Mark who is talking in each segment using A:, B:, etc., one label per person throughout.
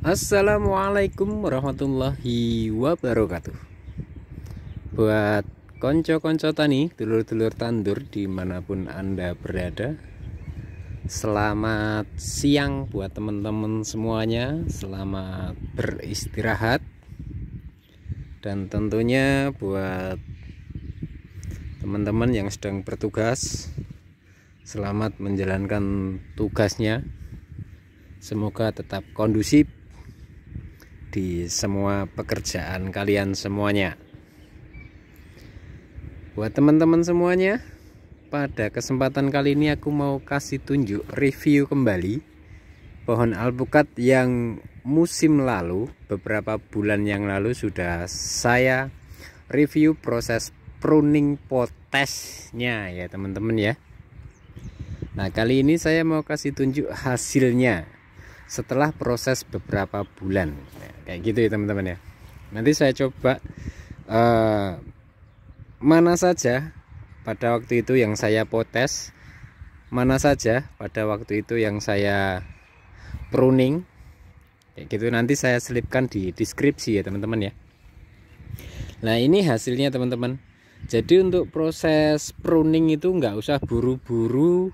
A: Assalamualaikum warahmatullahi wabarakatuh. Buat konco-konco tani, dulur-dulur tandur dimanapun Anda berada, selamat siang buat teman-teman semuanya. Selamat beristirahat. Dan tentunya buat teman-teman yang sedang bertugas, selamat menjalankan tugasnya. Semoga tetap kondusif di semua pekerjaan kalian semuanya. Buat teman-teman semuanya, pada kesempatan kali ini aku mau kasih tunjuk review kembali pohon alpukat yang musim lalu, beberapa bulan yang lalu sudah saya review proses pruning potesnya ya teman-teman ya. Nah, kali ini saya mau kasih tunjuk hasilnya setelah proses beberapa bulan. Nah, kayak gitu ya teman-teman ya. Nanti saya coba mana saja pada waktu itu yang saya potes, mana saja pada waktu itu yang saya pruning, kayak gitu. Nanti saya selipkan di deskripsi ya teman-teman ya. Nah, ini hasilnya teman-teman. Jadi untuk proses pruning itu nggak usah buru-buru,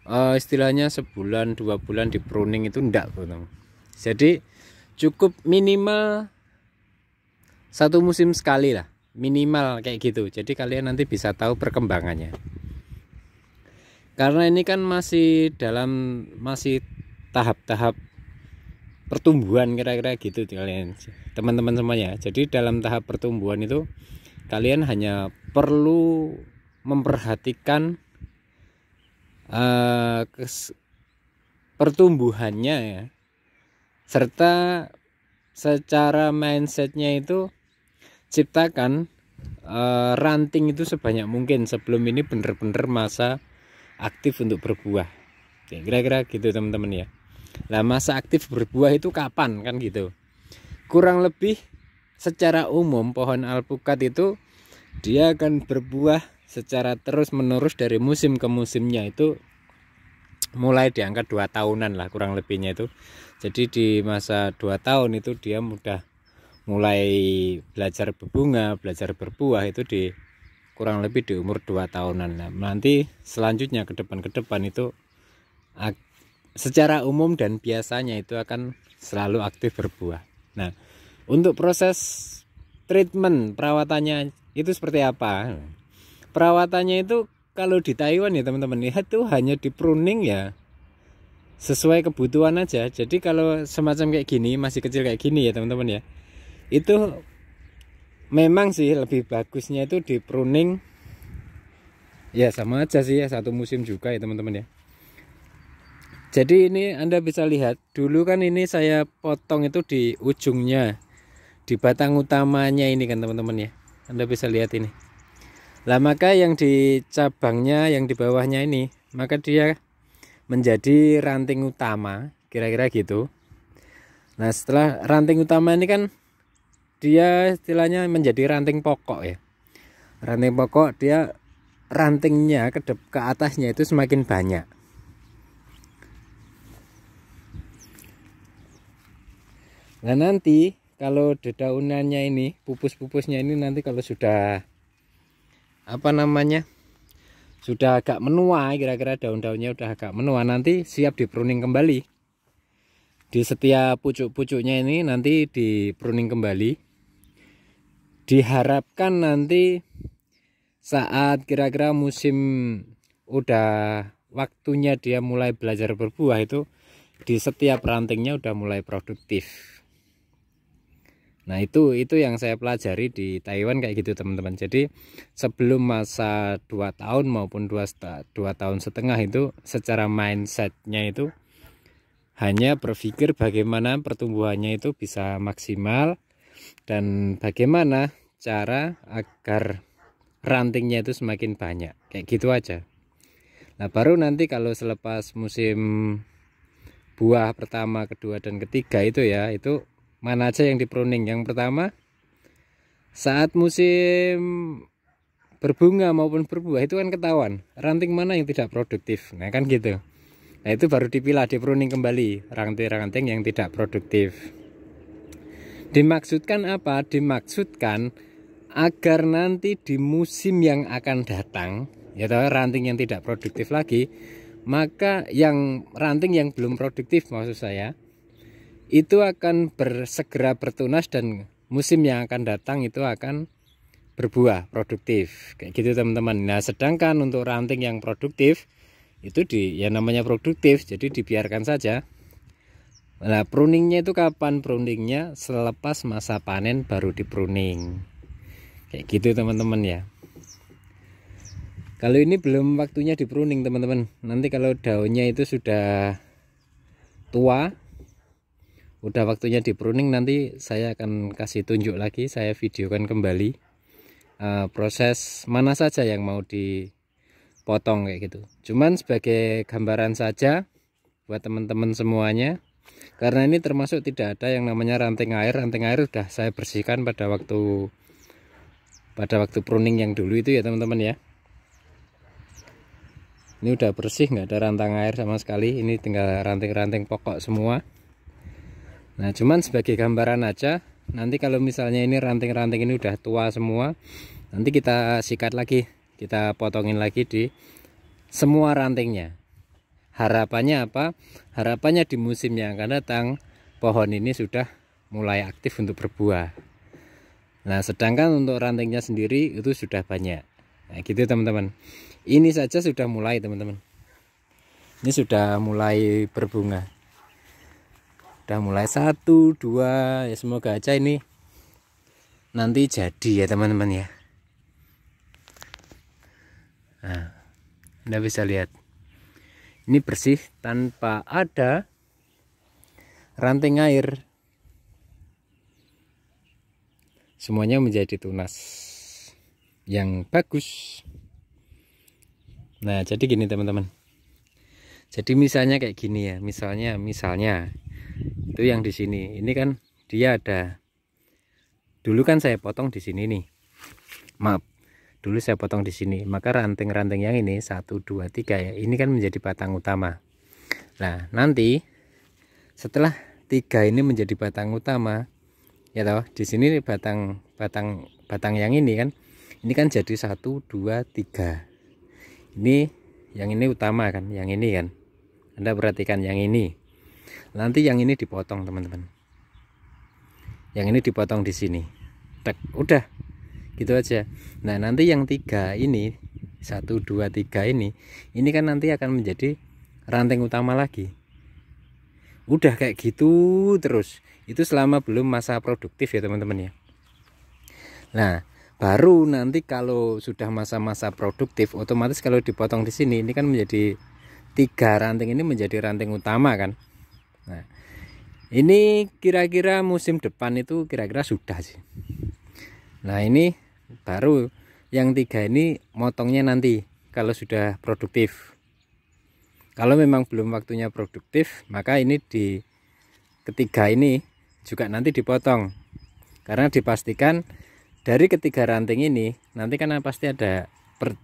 A: istilahnya sebulan 2 bulan di pruning itu enggak, teman. Jadi cukup minimal 1 musim sekali lah, minimal kayak gitu. Jadi kalian nanti bisa tahu perkembangannya. Karena ini kan masih tahap-tahap pertumbuhan, kira-kira gitu kalian teman-teman semuanya. Jadi dalam tahap pertumbuhan itu kalian hanya perlu memperhatikan pertumbuhannya ya, serta secara mindsetnya itu ciptakan ranting itu sebanyak mungkin sebelum ini bener-bener masa aktif untuk berbuah. Kira-kira gitu teman-teman ya. Lah, masa aktif berbuah itu kapan kan gitu. Kurang lebih secara umum pohon alpukat itu dia akan berbuah secara terus menerus dari musim ke musimnya itu mulai di angka 2 tahunan lah kurang lebihnya itu. Jadi di masa 2 tahun itu dia mulai belajar berbunga, belajar berbuah itu di kurang lebih di umur 2 tahunan. Nah, nanti selanjutnya ke depan itu secara umum dan biasanya itu akan selalu aktif berbuah. Nah, untuk proses treatment perawatannya itu seperti apa? Perawatannya itu kalau di Taiwan ya teman-teman, lihat tuh hanya di pruning ya sesuai kebutuhan aja. Jadi kalau semacam kayak gini, masih kecil kayak gini ya teman-teman ya, itu memang sih lebih bagusnya itu di pruning ya, sama aja sih ya, 1 musim juga ya teman-teman ya. Jadi ini Anda bisa lihat dulu kan, ini saya potong itu di ujungnya, di batang utamanya ini kan teman-teman ya. Anda bisa lihat ini. Lah, maka yang di cabangnya, yang di bawahnya ini, maka dia menjadi ranting utama, kira-kira gitu. Nah, setelah ranting utama ini kan dia istilahnya menjadi ranting pokok ya. Ranting pokok, dia rantingnya ke atasnya itu semakin banyak. Nah, nanti kalau dedaunannya ini, pupus-pupusnya ini nanti kalau sudah sudah agak menua, kira-kira daun-daunnya udah agak menua, nanti siap di pruning kembali. Di setiap pucuk-pucuknya ini nanti di pruning kembali. Diharapkan nanti saat kira-kira musim udah waktunya dia mulai belajar berbuah itu, di setiap rantingnya udah mulai produktif. Nah, itu yang saya pelajari di Taiwan kayak gitu teman-teman. Jadi sebelum masa 2 tahun maupun 2 tahun setengah itu, secara mindsetnya itu hanya berpikir bagaimana pertumbuhannya itu bisa maksimal dan bagaimana cara agar rantingnya itu semakin banyak, kayak gitu aja. Nah, baru nanti kalau selepas musim buah pertama, kedua, dan ketiga itu ya, itu mana aja yang di pruning. Yang pertama saat musim berbunga maupun berbuah itu kan ketahuan ranting mana yang tidak produktif. Nah, kan gitu. Nah itu baru dipilah, di pruning kembali ranting-ranting yang tidak produktif. Dimaksudkan apa? Dimaksudkan agar nanti di musim yang akan datang, ya toh, ranting yang tidak produktif lagi, maka yang ranting yang belum produktif maksud saya, itu akan segera bertunas dan musim yang akan datang itu akan berbuah produktif. Kayak gitu teman-teman. Nah, sedangkan untuk ranting yang produktif itu ya namanya produktif, jadi dibiarkan saja. Nah, pruningnya itu kapan? Pruningnya selepas masa panen baru di pruning. Kayak gitu teman-teman ya. Kalau ini belum waktunya di pruning teman-teman. Nanti kalau daunnya itu sudah tua, udah waktunya di pruning, nanti saya akan kasih tunjuk lagi, saya videokan kembali proses mana saja yang mau dipotong kayak gitu. Cuman sebagai gambaran saja buat teman-teman semuanya. Karena ini termasuk tidak ada yang namanya ranting air. Ranting air sudah saya bersihkan pada waktu pruning yang dulu itu ya teman-teman ya. Ini udah bersih, nggak ada rantang air sama sekali. Ini tinggal ranting-ranting pokok semua. Nah cuman sebagai gambaran aja, nanti kalau misalnya ini ranting-ranting ini udah tua semua, nanti kita sikat lagi, kita potongin lagi di semua rantingnya. Harapannya apa? Harapannya di musim yang akan datang pohon ini sudah mulai aktif untuk berbuah. Nah sedangkan untuk rantingnya sendiri itu sudah banyak. Nah gitu teman-teman. Ini saja sudah mulai teman-teman. Ini sudah mulai berbunga. Sudah mulai 1, 2, ya semoga aja ini nanti jadi ya teman-teman ya. Nah, Anda bisa lihat. Ini bersih tanpa ada ranting air. Semuanya menjadi tunas yang bagus. Nah, jadi gini teman-teman. Jadi misalnya kayak gini ya, misalnya itu yang di sini. Ini kan dia ada. Dulu kan saya potong di sini nih. Maaf. Dulu saya potong di sini, maka ranting-ranting yang ini 1, 2, 3 ya, ini kan menjadi batang utama. Nah, nanti setelah 3 ini menjadi batang utama, ya toh, di sini batang yang ini kan jadi 1, 2, 3. Ini yang ini utama kan, yang ini kan. Anda perhatikan yang ini. Nanti yang ini dipotong, teman-teman. Yang ini dipotong di sini. Tek, udah. Gitu aja. Nah nanti yang 3 ini 1, 2, 3 ini kan nanti akan menjadi ranting utama lagi. Udah kayak gitu terus. Itu selama belum masa produktif ya teman-teman ya. Nah baru nanti kalau sudah masa-masa produktif, otomatis kalau dipotong di sini ini kan menjadi 3 ranting, ini menjadi ranting utama kan. Nah ini kira-kira musim depan itu kira-kira sudah sih. Nah ini baru yang 3 ini motongnya nanti kalau sudah produktif. Kalau memang belum waktunya produktif, maka ini di ketiga ini juga nanti dipotong. Karena dipastikan dari ketiga ranting ini nanti kan pasti ada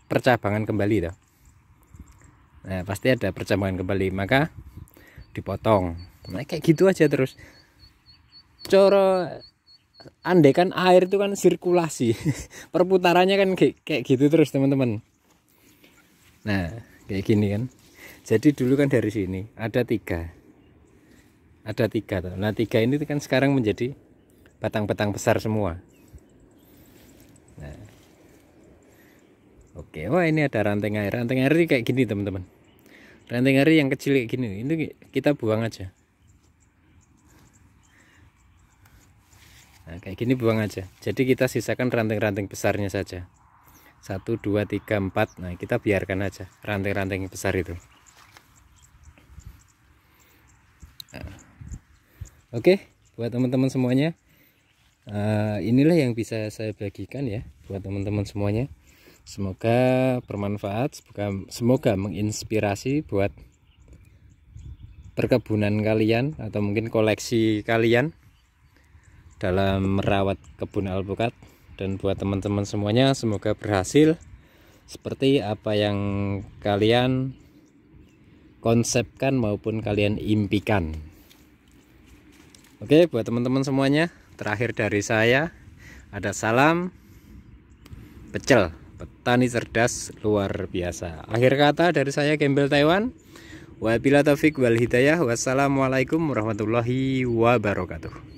A: percabangan kembali toh. Nah pasti ada percabangan kembali, maka dipotong. Nah kayak gitu aja terus. Coro andai kan air itu kan sirkulasi, perputarannya kan kayak gitu terus teman-teman. Nah kayak gini kan. Jadi dulu kan dari sini ada 3 tuh. Nah 3 ini kan sekarang menjadi batang-batang besar semua. Nah oke, wah ini ada ranting air. Ranting air ini kayak gini teman-teman. Ranting air yang kecil kayak gini, ini kita buang aja. Nah kayak gini buang aja. Jadi kita sisakan ranting-ranting besarnya saja. 1, 2, 3, 4. Nah kita biarkan aja ranting-ranting besar itu. Nah, oke, buat teman-teman semuanya, inilah yang bisa saya bagikan ya buat teman-teman semuanya. Semoga bermanfaat, semoga menginspirasi buat perkebunan kalian atau mungkin koleksi kalian dalam merawat kebun alpukat. Dan buat teman-teman semuanya semoga berhasil seperti apa yang kalian konsepkan maupun kalian impikan. Oke, buat teman-teman semuanya, terakhir dari saya ada salam pecel, petani cerdas luar biasa. Akhir kata dari saya, Gembel Taiwan. Wabillahi taufiq wal hidayah. Wassalamualaikum warahmatullahi wabarakatuh.